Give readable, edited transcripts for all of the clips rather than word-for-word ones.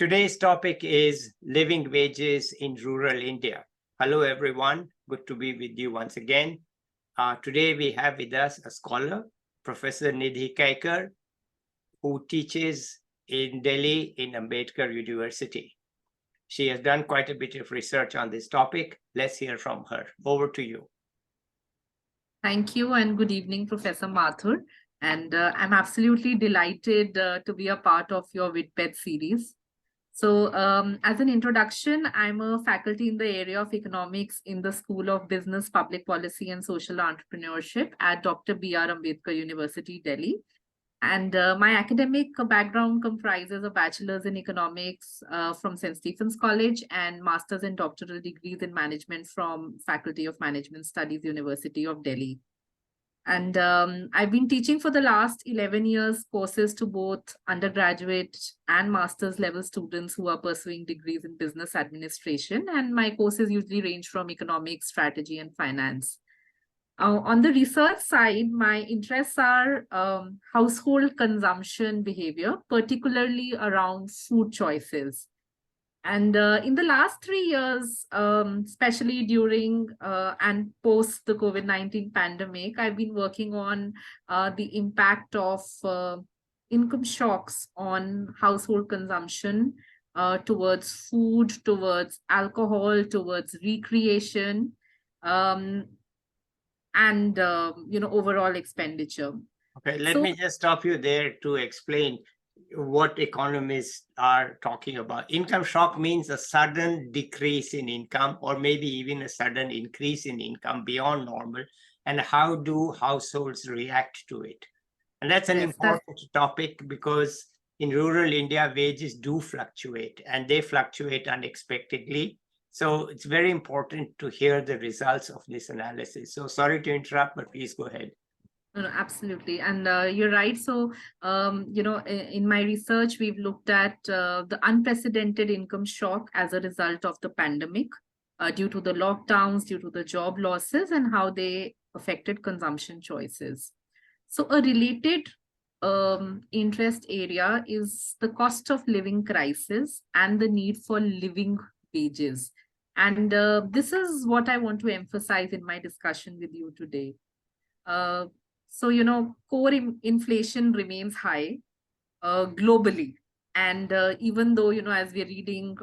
Today's topic is living wages in rural India. Hello, everyone. Good to be with you once again. Today, we have with us a scholar, Professor Nidhi Kaicker, who teaches in Delhi in Ambedkar University. She has done quite a bit of research on this topic. Let's hear from her. Over to you. Thank you and good evening, Professor Mathur. And I'm absolutely delighted to be a part of your Vidped series. So as an introduction, I'm a faculty in the area of economics in the School of Business, Public Policy and Social Entrepreneurship at Dr. B.R. Ambedkar University, Delhi. And my academic background comprises a bachelor's in economics from St. Stephen's College and master's and doctoral degrees in management from Faculty of Management Studies, University of Delhi. And I've been teaching for the last 11 years courses to both undergraduate and master's level students who are pursuing degrees in business administration. And my courses usually range from economics, strategy, and finance. On the research side, my interests are household consumption behavior, particularly around food choices. And in the last 3 years, especially during and post the COVID-19 pandemic, I've been working on the impact of income shocks on household consumption towards food, towards alcohol, towards recreation, and overall expenditure. Okay, let me just stop you there to explain what economists are talking about. Income shock means a sudden decrease in income or maybe even a sudden increase in income beyond normal, and how do households react to it? And that's an important topic because in rural India, wages do fluctuate and they fluctuate unexpectedly. So it's very important to hear the results of this analysis. So sorry to interrupt, but please go ahead. No, absolutely. And you're right. So, in my research, we've looked at the unprecedented income shock as a result of the pandemic due to the lockdowns, due to the job losses, and how they affected consumption choices. So a related interest area is the cost of living crisis and the need for living wages. And this is what I want to emphasize in my discussion with you today. Core inflation remains high globally. And even though, as we're reading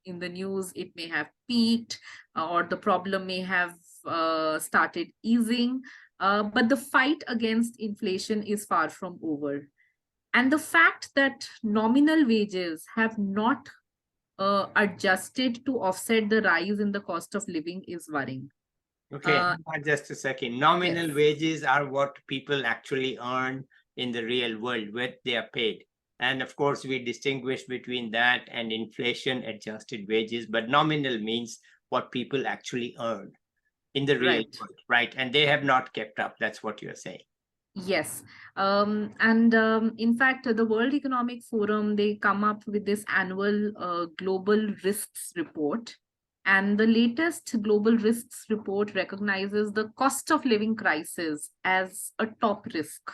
in the news, it may have peaked or the problem may have started easing, but the fight against inflation is far from over. And the fact that nominal wages have not adjusted to offset the rise in the cost of living is worrying. Okay, just a second. Nominal wages are what people actually earn in the real world, what they are paid. And of course, we distinguish between that and inflation-adjusted wages, but nominal means what people actually earn in the real world, right? And they have not kept up. That's what you're saying. Yes. In fact, the World Economic Forum, they come up with this annual global risks report. And the latest global risks report recognizes the cost of living crisis as a top risk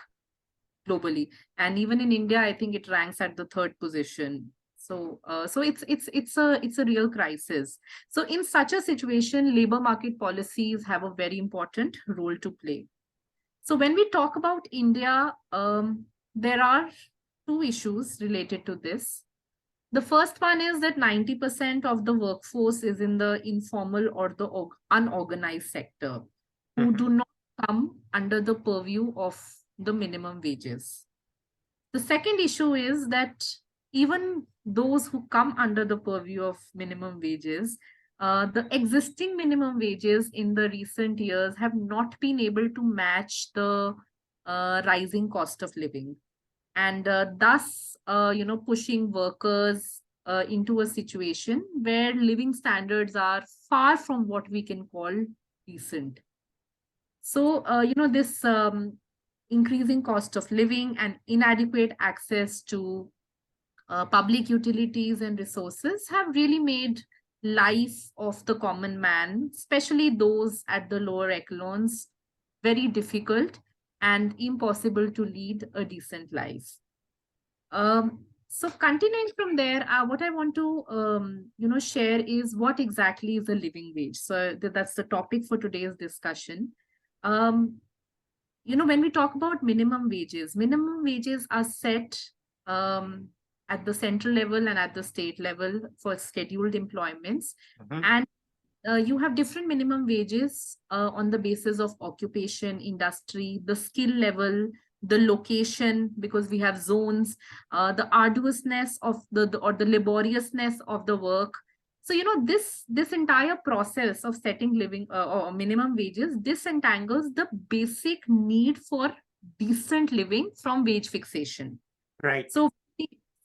globally. And even in India, I think it ranks at the 3rd position. So it's a real crisis. So in such a situation, labor market policies have a very important role to play. So when we talk about India, there are 2 issues related to this. The first one is that 90% of the workforce is in the informal or the unorganized sector who do not come under the purview of the minimum wages. The second issue is that even those who come under the purview of minimum wages, the existing minimum wages in the recent years have not been able to match the rising cost of living. And thus, pushing workers into a situation where living standards are far from what we can call decent. So, this increasing cost of living and inadequate access to public utilities and resources have really made life of the common man, especially those at the lower echelons, very difficult and impossible to lead a decent life. So continuing from there, what I want to share is what exactly is a living wage. So that's the topic for today's discussion. Um, when we talk about minimum wages are set um, at the central level and at the state level for scheduled employments. Mhm. And you have different minimum wages on the basis of occupation, industry, the skill level, the location, because we have zones, the arduousness of or the laboriousness of the work. So, this entire process of setting living or minimum wages disentangles the basic need for decent living from wage fixation. Right. So,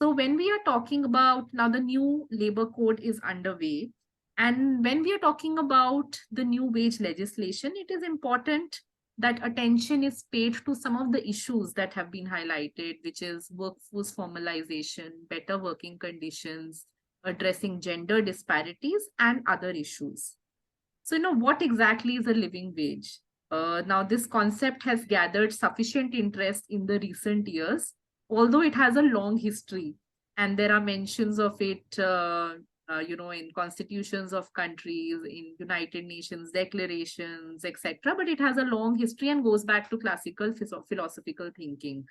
so when we are talking about now, the new labor code is underway. And when we are talking about the new wage legislation, it is important that attention is paid to some of the issues that have been highlighted, which is workforce formalization, better working conditions, addressing gender disparities, and other issues. So, what exactly is a living wage? Now, this concept has gathered sufficient interest in the recent years, although it has a long history, and there are mentions of it, in constitutions of countries, in United Nations declarations, etc. But it has a long history and goes back to classical philosophical thinking.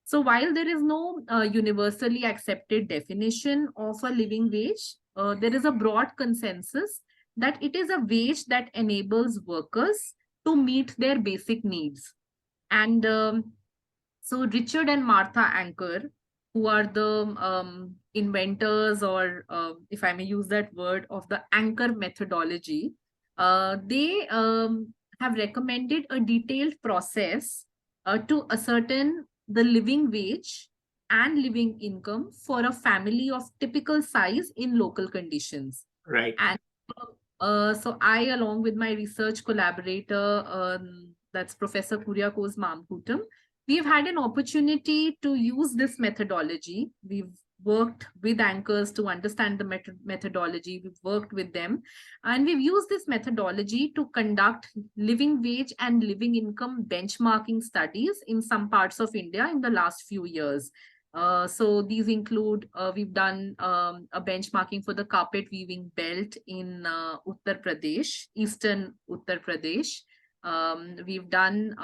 So, while there is no universally accepted definition of a living wage, there is a broad consensus that it is a wage that enables workers to meet their basic needs. And so Richard and Martha Anker, who are the inventors, or if I may use that word, of the Anker methodology, they have recommended a detailed process to ascertain the living wage and living income for a family of typical size in local conditions. Right. And so I, along with my research collaborator, that's Professor Kuriakose Mamkutam, we've had an opportunity to use this methodology. We've worked with anchors to understand the methodology. We've worked with them, and we've used this methodology to conduct living wage and living income benchmarking studies in some parts of India in the last few years. So these include, we've done a benchmarking for the carpet weaving belt in Uttar Pradesh, eastern Uttar Pradesh. We've done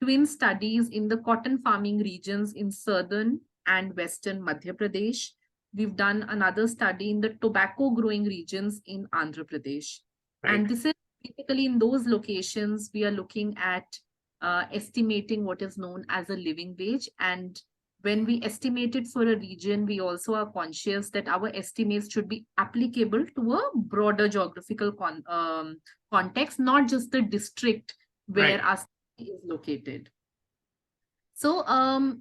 twin studies in the cotton farming regions in southern and western Madhya Pradesh. We've done another study in the tobacco growing regions in Andhra Pradesh. Right. And this is basically in those locations, we are looking at estimating what is known as a living wage. And when we estimate it for a region, we also are conscious that our estimates should be applicable to a broader geographical context, not just the district where Right. our city is located. So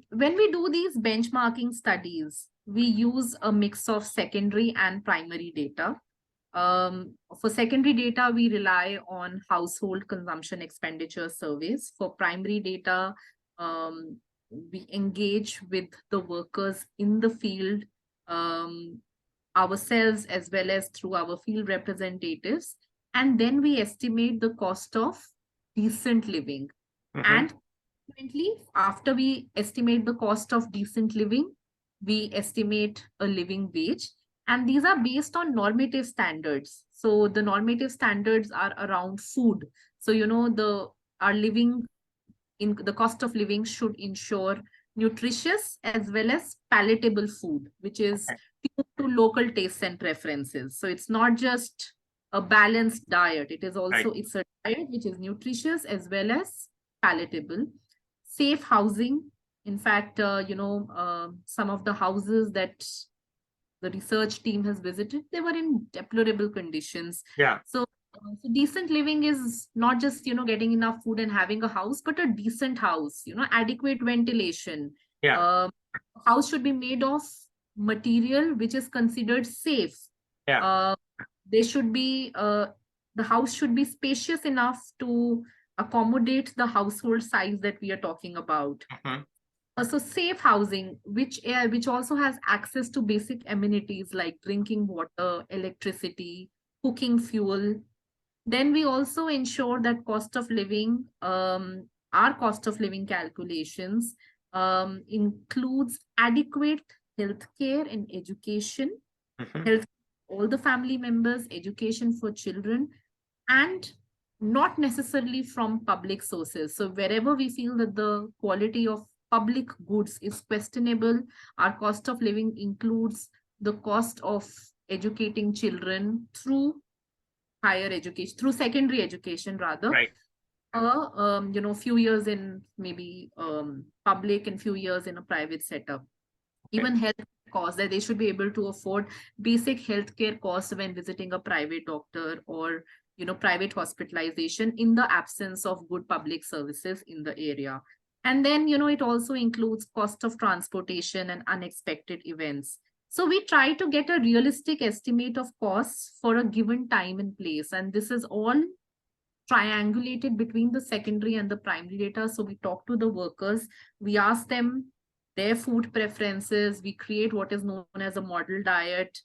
when we do these benchmarking studies, we use a mix of secondary and primary data. For secondary data, we rely on household consumption expenditure surveys. For primary data, we engage with the workers in the field ourselves, as well as through our field representatives. And then we estimate the cost of decent living. And consequently, after we estimate the cost of decent living, we estimate a living wage. And these are based on normative standards. So the normative standards are around food. So, our living in the cost of living should ensure nutritious as well as palatable food, which is to local tastes and preferences. So it's not just a balanced diet. It is also, Right. it's a diet which is nutritious as well as palatable. Safe housing. In fact, some of the houses that the research team has visited, they were in deplorable conditions. Yeah. So decent living is not just, getting enough food and having a house, but a decent house, adequate ventilation. Yeah. House should be made of material which is considered safe. Yeah. They should be, the house should be spacious enough to accommodate the household size that we are talking about. So safe housing, which also has access to basic amenities like drinking water, electricity, cooking fuel. Then we also ensure that cost of living, our cost of living calculations includes adequate healthcare and education, Mhm. health, all the family members, education for children, and not necessarily from public sources. So wherever we feel that the quality of public goods is questionable, our cost of living includes the cost of educating children through higher education, through secondary education rather, Right. few years in maybe public and few years in a private setup. Okay. Even health costs, that they should be able to afford basic healthcare costs when visiting a private doctor or private hospitalization in the absence of good public services in the area. And then it also includes cost of transportation and unexpected events. So we try to get a realistic estimate of costs for a given time and place, and this is all triangulated between the secondary and the primary data. So we talk to the workers, we ask them their food preferences, we create what is known as a model diet,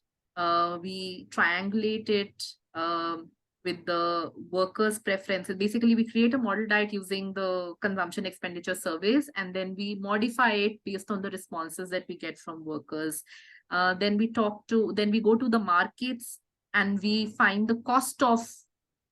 we triangulate it with the workers' preferences. Basically, we create a model diet using the consumption expenditure surveys, and then we modify it based on the responses that we get from workers. Then we go to the markets and we find the cost of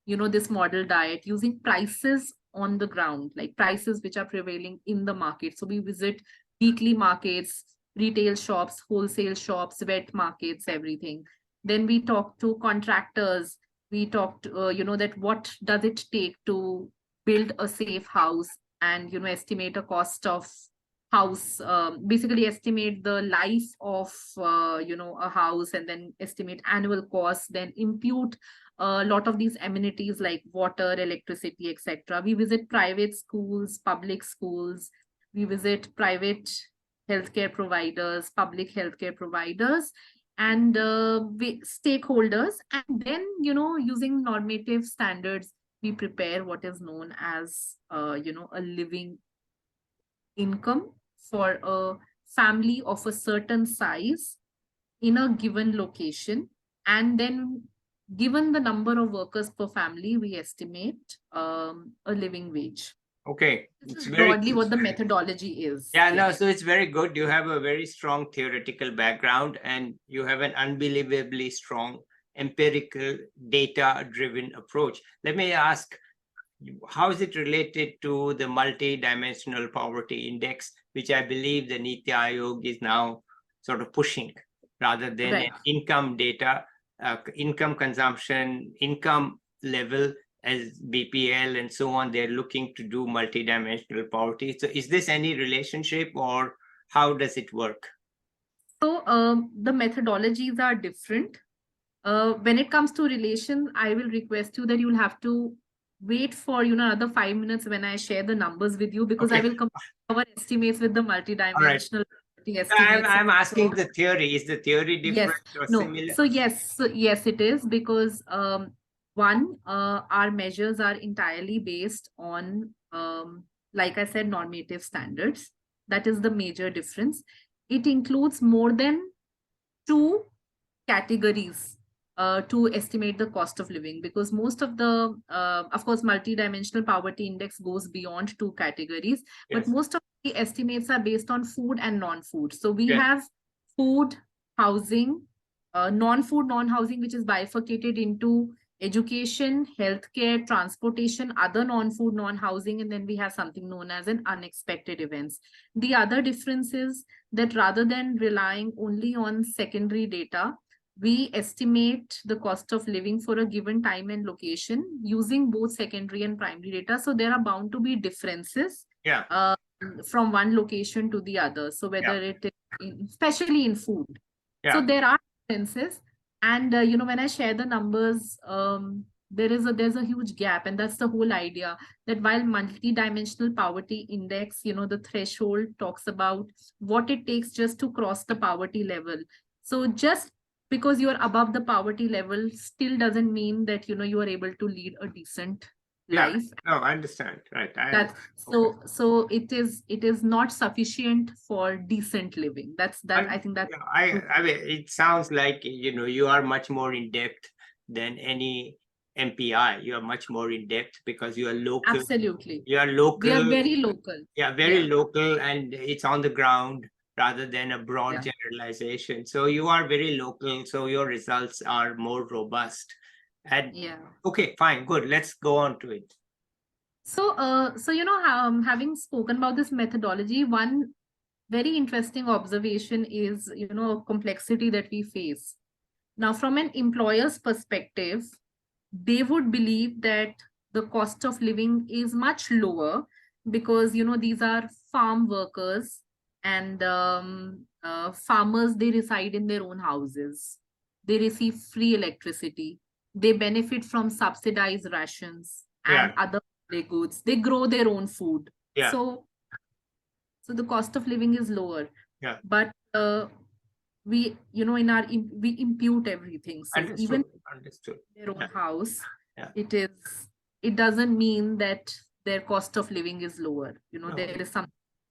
this model diet using prices on the ground, like prices which are prevailing in the market. So we visit weekly markets, retail shops, wholesale shops, wet markets, everything. Then we talk to contractors. We talk to, that what does it take to build a safe house, and estimate a cost of house, basically estimate the life of a house, and then estimate annual costs, then impute a lot of these amenities like water, electricity, etc. We visit private schools, public schools, we visit private healthcare providers, public healthcare providers, and stakeholders. And then, using normative standards, we prepare what is known as, a living income for a family of a certain size in a given location. And then, given the number of workers per family, we estimate a living wage. Okay. This It's is very broadly what the methodology is. Yeah, no, so it's very good. You have a very strong theoretical background and you have an unbelievably strong empirical data-driven approach. Let me ask, how is it related to the multi-dimensional poverty index, which I believe the Niti Aayog is now sort of pushing, rather than Right. an income data, income consumption, income level as BPL and so on, they're looking to do multidimensional poverty. So is this any relationship or how does it work? So the methodologies are different. When it comes to relation, I will request you that you'll have to wait for another 5 minutes when I share the numbers with you, because I will compare our estimates with the multidimensional estimates. I'm asking the theory. Is the theory different or No. similar? So yes, it is, because one, our measures are entirely based on, like I said, normative standards. That is the major difference. It includes more than 2 categories to estimate the cost of living, because most of the, of course, multidimensional poverty index goes beyond 2 categories, but most of the estimates are based on food and non-food. So we have food, housing, non-food, non-housing, which is bifurcated into education, healthcare, transportation, other non-food, non-housing, and then we have something known as an unexpected events. The other difference is that rather than relying only on secondary data, we estimate the cost of living for a given time and location using both secondary and primary data. So there are bound to be differences from one location to the other. So whether it is especially in food. So there are differences. And, when I share the numbers, there's a huge gap. And that's the whole idea, that while multi-dimensional poverty index, the threshold talks about what it takes just to cross the poverty level. So just because you are above the poverty level still doesn't mean that, you are able to lead a decent life. No, I understand. Right. So it is not sufficient for decent living. I think that I mean, it sounds like, you are much more in depth than any MPI. You are much more in depth because you are local. Absolutely. You are local. We are very local. Yeah, very local, and it's on the ground. rather than a broad generalization. So you are very local, so your results are more robust. And okay, fine, good. Let's go on to it. So, having spoken about this methodology, one very interesting observation is, complexity that we face. Now, from an employer's perspective, they would believe that the cost of living is much lower because, these are farm workers and farmers, they reside in their own houses. They receive free electricity. They benefit from subsidized rations and other goods. They grow their own food. So the cost of living is lower. But we, we impute everything. So even their own house, it doesn't mean that their cost of living is lower. There is some.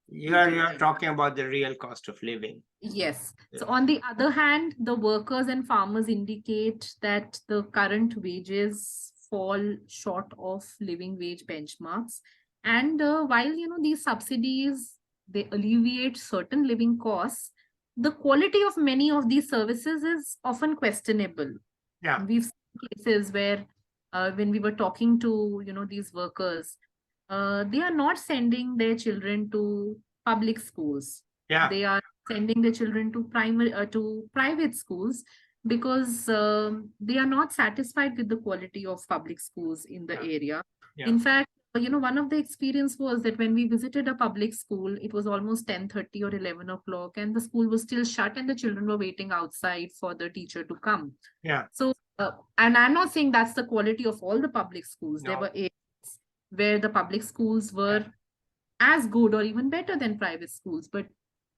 You are talking about the real cost of living. Yes. So on the other hand, the workers and farmers indicate that the current wages fall short of living wage benchmarks. And while, these subsidies, they alleviate certain living costs, the quality of many of these services is often questionable. We've seen cases where when we were talking to, these workers, they are not sending their children to public schools. They are sending their children to private schools because they are not satisfied with the quality of public schools in the area. In fact, one of the experience was that when we visited a public school, it was almost 10:30 or 11 o'clock and the school was still shut and the children were waiting outside for the teacher to come. So, and I'm not saying that's the quality of all the public schools. There were areas where the public schools were as good or even better than private schools. But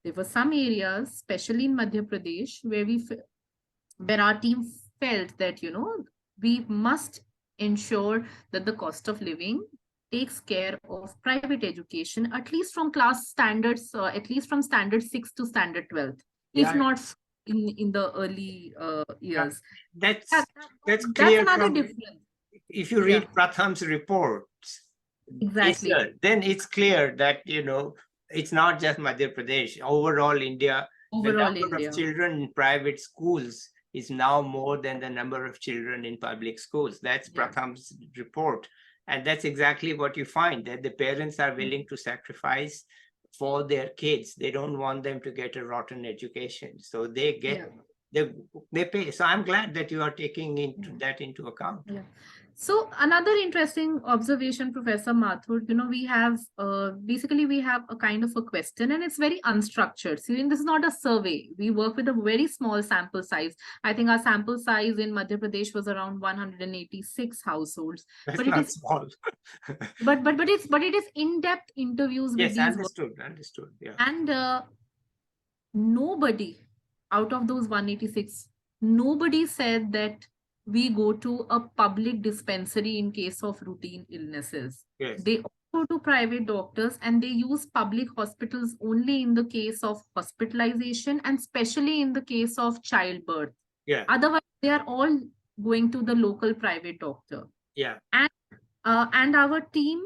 there were some areas, especially in Madhya Pradesh, where our team felt that, we must ensure that the cost of living takes care of private education, at least from class standards, at least from standard 6 to standard 12, if not in the early years. That's clear. That's another difference. If you read Pratham's reports, then it's clear that, it's not just Madhya Pradesh. Overall India, the number of children in private schools is now more than the number of children in public schools. That's Pratham's report. And that's exactly what you find, that the parents are willing to sacrifice for their kids. They don't want them to get a rotten education. So they get, they pay. So I'm glad that you are taking that into account. So another interesting observation, Professor Mathur, we have basically we have a kind of a question and it's very unstructured. So this is not a survey. We work with a very small sample size. I think our sample size in Madhya Pradesh was around 186 households. That's not small. but it is in-depth interviews with these understood. And nobody out of those 186, nobody said that we go to a public dispensary in case of routine illnesses. They go to private doctors and they use public hospitals only in the case of hospitalization and especially in the case of childbirth. Otherwise, they are all going to the local private doctor. And our team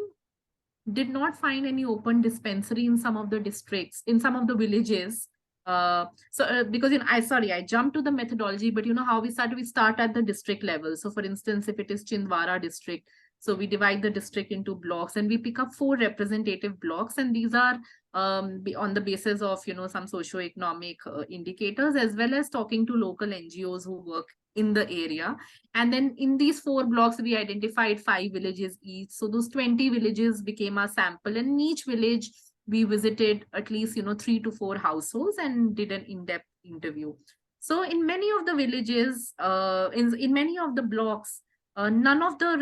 did not find any open dispensary in some of the districts, in some of the villages. Because I jumped to the methodology, but how we start at the district level. So for instance, if it is Chhindwara district, so we divide the district into blocks and we pick up 4 representative blocks, and these are on the basis of some socioeconomic indicators, as well as talking to local NGOs who work in the area. And then in these 4 blocks we identified 5 villages each, so those 20 villages became our sample, and in each village we visited at least 3 to 4 households and did an in-depth interview. So in many of the villages, in many of the blocks, none of the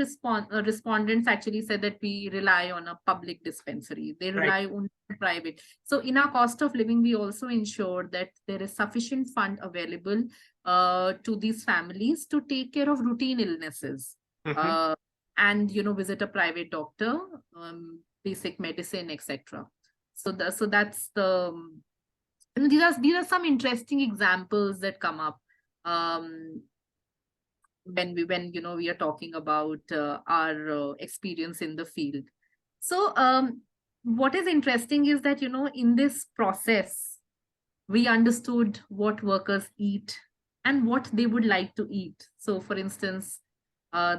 respondents actually said that we rely on a public dispensary. They rely on private. So in our cost of living, we also ensure that there is sufficient fund available to these families to take care of routine illnesses and visit a private doctor, basic medicine, etc. So that's the these are some interesting examples that come up when we are talking about our experience in the field. So what is interesting is that in this process, we understood what workers eat and what they would like to eat. So for instance, uh,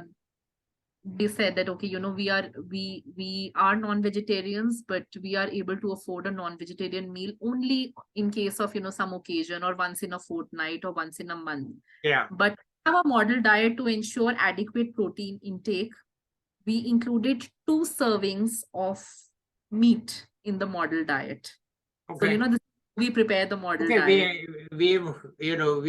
they said that, okay, we are non-vegetarians, but we are able to afford a non-vegetarian meal only in case of some occasion, or once in a fortnight, or once in a month. Yeah. But our model diet, to ensure adequate protein intake, we included 2 servings of meat in the model diet. So Okay. we prepare the model Okay, diet. we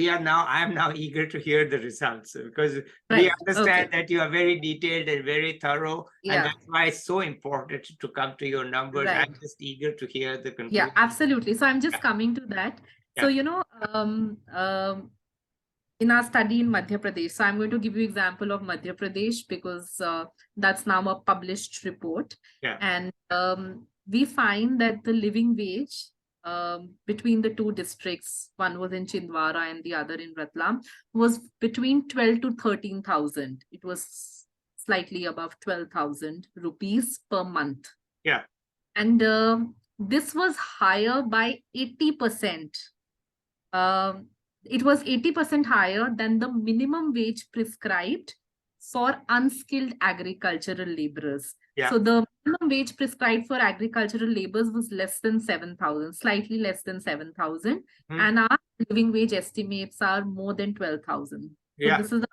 are now, I am now eager to hear the results, because we Right. understand Okay. that you are very detailed and very thorough, and Yeah. that's why it's so important to come to your numbers. Right. I'm just eager to hear the Yeah, conclusion. absolutely. So I'm just Yeah. coming to that. So, Yeah. in our study in Madhya Pradesh, so I'm going to give you example of Madhya Pradesh, because that's now a published report. Yeah. And we find that the living wage between the 2 districts, one was in Chindwara and the other in Ratlam, was between 12 to 13,000. It was slightly above 12,000 rupees per month. Yeah. And this was higher by 80%. Um, it was 80% higher than the minimum wage prescribed for unskilled agricultural laborers. Yeah. So the minimum wage prescribed for agricultural laborers was less than 7,000, slightly less than 7,000. And our living wage estimates are more than 12,000. So Yeah. this is the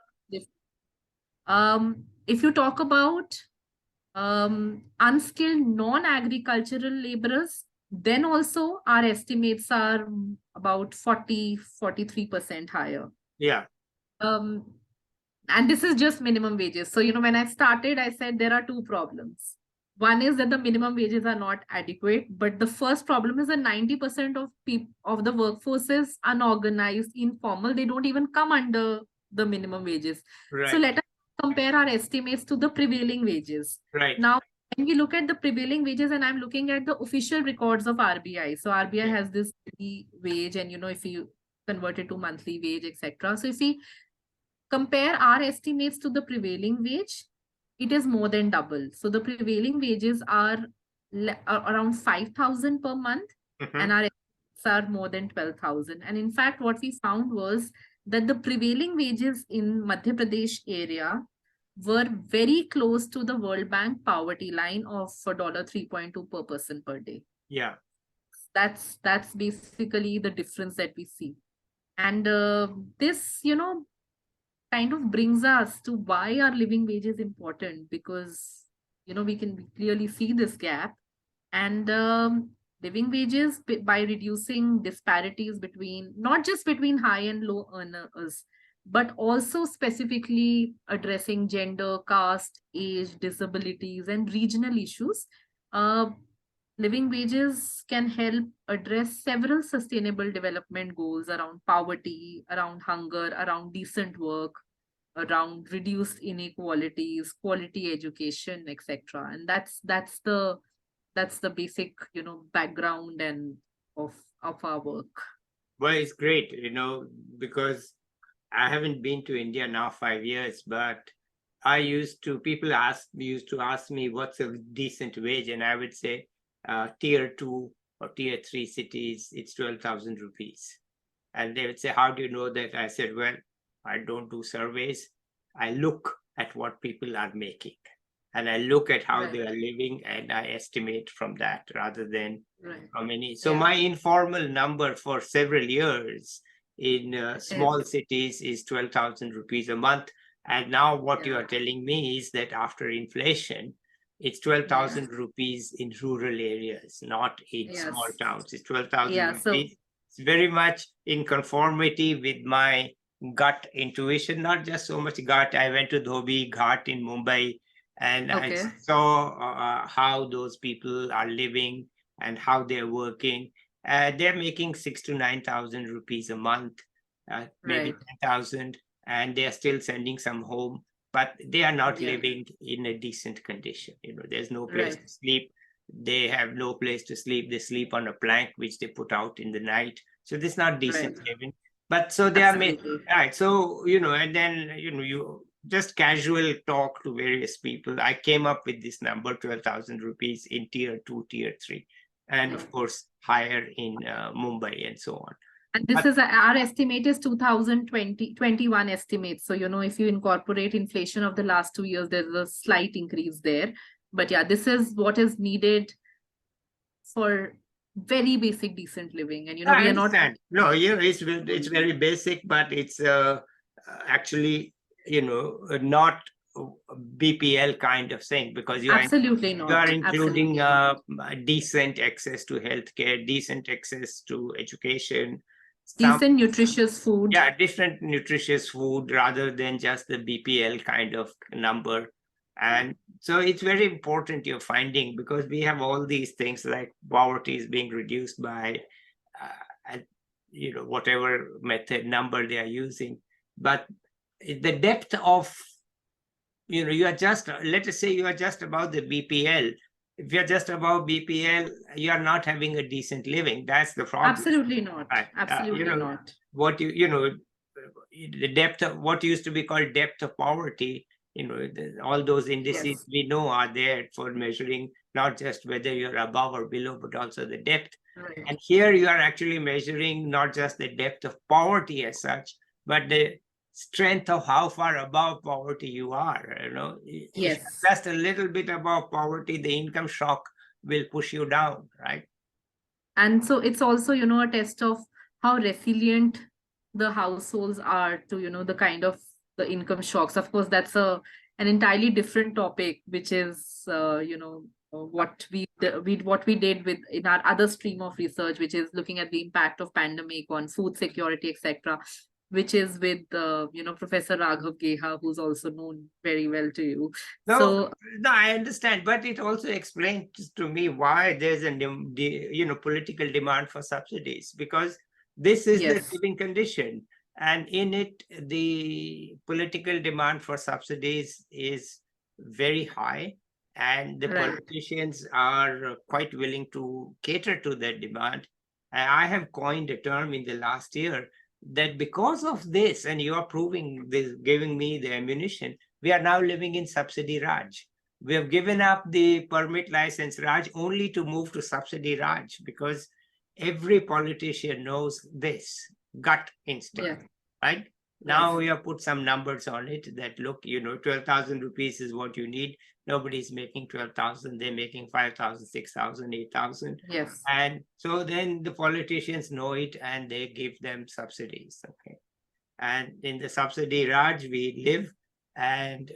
if you talk about unskilled non-agricultural laborers, then also our estimates are about 43% higher. Yeah. And this is just minimum wages. So, when I started, I said there are 2 problems. One is that the minimum wages are not adequate, but the first problem is that 90% of the workforce is unorganized, informal. They don't even come under the minimum wages. Right. So let us compare our estimates to the prevailing wages. Right. Now, when we look at the prevailing wages, and I'm looking at the official records of RBI. So RBI has this wage, and if you convert it to monthly wage, etc. So if we compare our estimates to the prevailing wage, it is more than double. So the prevailing wages are around 5,000 per month, and our estimates are more than 12,000. And in fact, what we found was that the prevailing wages in Madhya Pradesh area were very close to the World Bank poverty line of $3.2 per person per day. Yeah. That's basically the difference that we see. And this, kind of brings us to why our living wage is important, because we can clearly see this gap. And living wages, by reducing disparities between, not just between high and low earners, but also specifically addressing gender, caste, age, disabilities, and regional issues, living wages can help address several sustainable development goals around poverty, around hunger, around decent work, around reduced inequalities, quality education, etc. And that's the basic background and of our work. Well, it's great, because I haven't been to India now 5 years, but used to ask me what's a decent wage, and I would say tier 2 or tier 3 cities, it's 12,000 rupees. And they would say, how do you know that? I said, well, I don't do surveys. I look at what people are making, and I look at how they are living, and I estimate from that rather than how many. So my informal number for several years in small cities is 12,000 rupees a month. And now what you are telling me is that after inflation, it's 12,000 rupees in rural areas, not in small towns. It's 12,000 rupees. It's very much in conformity with my gut intuition, not just so much gut. I went to Dhobi Ghat in Mumbai, and I saw how those people are living and how they're working. They're making 6,000 to 9,000 rupees a month, maybe 10,000, and they're still sending some home, but they are not living in a decent condition. There's no place to sleep. They have no place to sleep. They sleep on a plank which they put out in the night. So this is not decent living. But so they are made, right? So and then you just casual talk to various people. I came up with this number, 12,000 rupees in tier 2, tier 3. and of course higher in Mumbai and so on. And this is our estimate is 2021 estimates. So, if you incorporate inflation of the last 2 years, there's a slight increase there. But yeah, this is what is needed for very basic, decent living. And, I we are not. understand. No, it's very basic, but it's actually, not BPL kind of thing, because Absolutely you are not. including Absolutely not. decent access to healthcare, decent access to education, Decent, nutritious food. yeah, different nutritious food rather than just the BPL kind of number. And so it's very important you're finding, because we have all these things like poverty is being reduced by, whatever method number they are using. But the depth of, you are just, let us say you are just above the BPL. If you're just above BPL, you are not having a decent living. That's the problem. Absolutely not. Right. Absolutely not. What the depth of what used to be called depth of poverty, all those indices Yes. we know are there for measuring not just whether you're above or below, but also the depth. Right. And here you are actually measuring not just the depth of poverty as such, but the strength of how far above poverty you are. If Yes. you're just a little bit above poverty, the income shock will push you down, right? And so it's also, a test of how resilient the households are to, the kind of the income shocks. Of course, that's an entirely different topic, which is, what we did with in our other stream of research, which is looking at the impact of pandemic on food security, etc., which is with Professor Raghav Geha, who's also known very well to you. No, I understand, but it also explains to me why there's a political demand for subsidies, because this is the living condition, and in it the political demand for subsidies is very high, and the politicians are quite willing to cater to that demand. And I have coined a term in the last year that because of this, and you are proving this, giving me the ammunition, we are now living in Subsidy Raj. We have given up the permit license Raj only to move to Subsidy Raj, because every politician knows this gut instinct, right? Now we have put some numbers on it that look, 12,000 rupees is what you need. Nobody's making 12,000. They're making 5,000, 6,000, 8,000. Yes. And so then the politicians know it and they give them subsidies. Okay. And in the Subsidy Raj, we live. And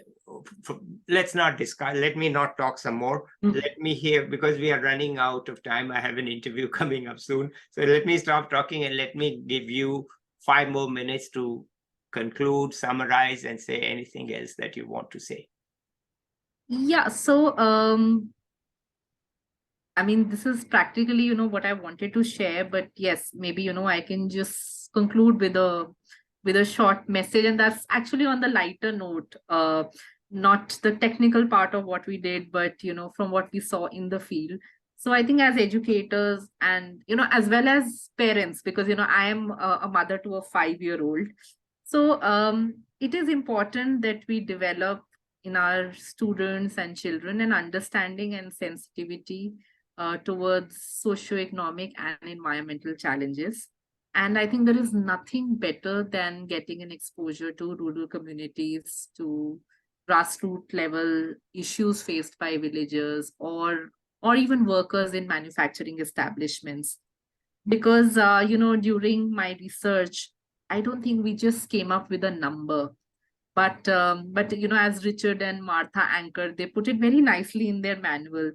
let's not discuss, let me not talk some more. Let me hear, because we are running out of time. I have an interview coming up soon. So let me stop talking and let me give you 5 more minutes to conclude, summarize, and say anything else that you want to say. Yeah, so I mean, this is practically, what I wanted to share, but yes, maybe, I can just conclude with a short message, and that's actually on the lighter note, not the technical part of what we did, but, from what we saw in the field. So I think as educators and, as well as parents, because, I am a mother to a 5-year-old. So it is important that we develop in our students and children an understanding and sensitivity towards socioeconomic and environmental challenges. And I think there is nothing better than getting an exposure to rural communities, to grassroots level issues faced by villagers or even workers in manufacturing establishments. Because, during my research, I don't think we just came up with a number. But as Richard and Martha Anchor, they put it very nicely in their manual.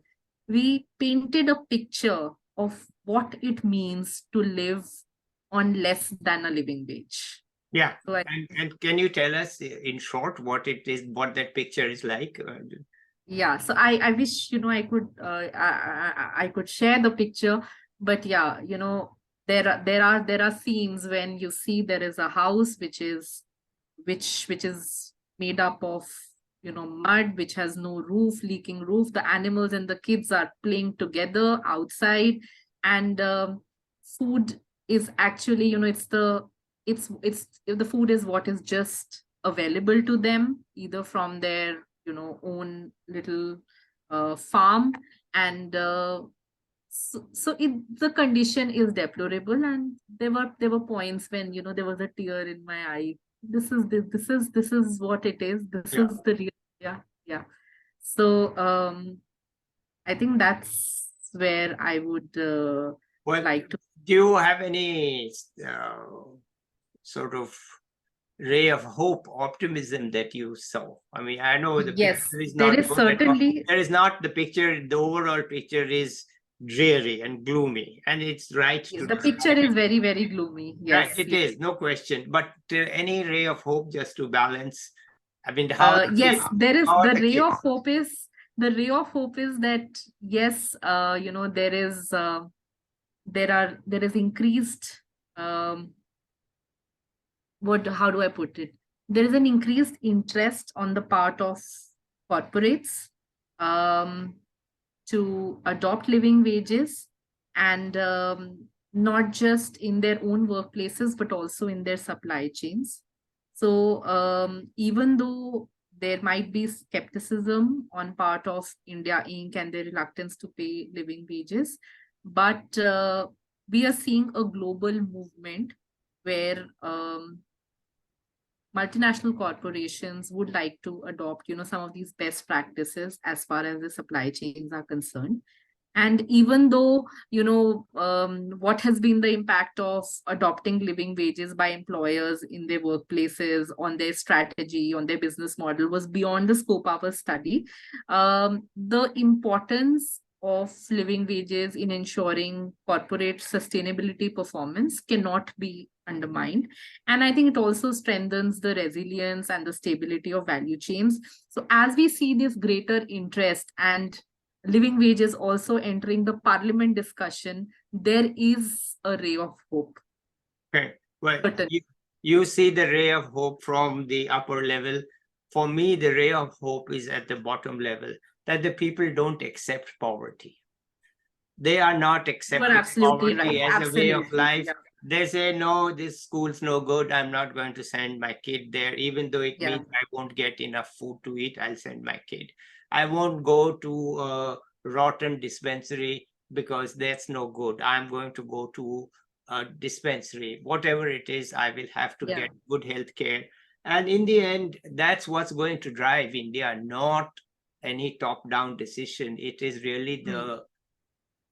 We painted a picture of what it means to live on less than a living wage. Yeah. So and can you tell us in short what it is, what that picture is like? Yeah. So I wish, I could share the picture, but yeah, there are scenes when you see there is a house which is made up of mud, which has no roof, leaking roof. The animals and the kids are playing together outside, and food is actually the food is what is just available to them, either from their own little farm, and the condition is deplorable, and there were points when, you know, there was a tear in my eye. This is what it is. This Yeah. is the real. Yeah. So I think that's where I would Well, like to. do you have any sort of ray of hope, optimism that you saw? I mean, I know the Yes, picture is there not is good at all. certainly. There is not the picture, the overall picture is dreary and gloomy, and it's right to The picture is very, very gloomy. right. Yes. It Yes. is, no question. But any ray of hope just to balance? I mean, how are Yes, there is how are the the ray kids? of hope is the ray of hope is that yes, you know, there is increased um what how do I put it? There is an increased interest on the part of corporates um to adopt living wages, and not just in their own workplaces but also in their supply chains. So even though there might be skepticism on part of India Inc. and their reluctance to pay living wages, but we are seeing a global movement where multinational corporations would like to adopt, you know, some of these best practices as far as the supply chains are concerned. And even though, you know, what has been the impact of adopting living wages by employers in their workplaces, on their strategy, on their business model was beyond the scope of a study, the importance of living wages in ensuring corporate sustainability performance cannot be undermined. And I think it also strengthens the resilience and the stability of value chains. So as we see this greater interest and living wages also entering the parliament discussion, there is a ray of hope. Okay. Well, Certainly. you see the ray of hope from the upper level. For me, the ray of hope is at the bottom level, that the people don't accept poverty. They are not You are accepting absolutely poverty right. as a way of Absolutely. life. Yeah. They say, no, this school's no good. I'm not going to send my kid there, even though it Yeah. means I won't get enough food to eat. I'll send my kid. I won't go to a rotten dispensary because that's no good. I'm going to go to a dispensary. Whatever it is, I will have to Yeah. get good health care. And in the end, that's what's going to drive India, not any top-down decision. It is really the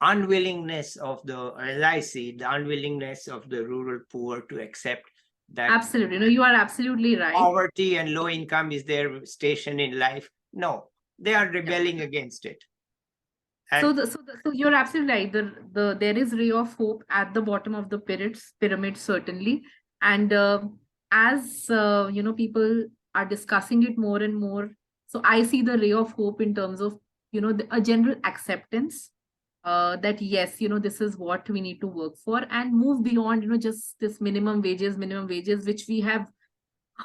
unwillingness of the, as I see, the unwillingness of the rural poor to accept that Absolutely. No, you are absolutely right. poverty and low income is their station in life. No, they are rebelling against it. So And so you're absolutely right. There is ray of hope at the bottom of the pyramid certainly. And as you know, people are discussing it more and more. So I see the ray of hope in terms of, you know, a general acceptance that yes, you know, this is what we need to work for and move beyond, you know, just this minimum wages, which we have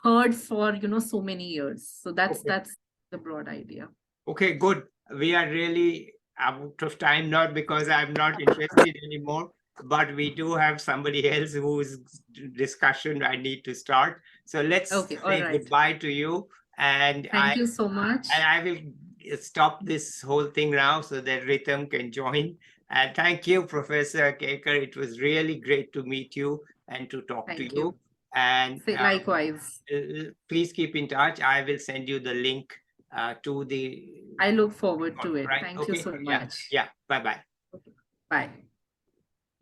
heard for, you know, so many years. So that's the broad idea. okay, good. We are really out of time, not because I'm not interested anymore, but we do have somebody else whose discussion I need to start. So let's Okay, all say right. goodbye to you. And Thank you so much. I will stop this whole thing now so that Rhythm can join. And thank you, Professor Kaicker. It was really great to meet you and to talk to Thank you. you. And Likewise. please keep in touch. I will send you the link to the. I look forward to it. Right. Thank you Okay. so Yeah. much. Yeah. Bye-bye. Okay. Bye.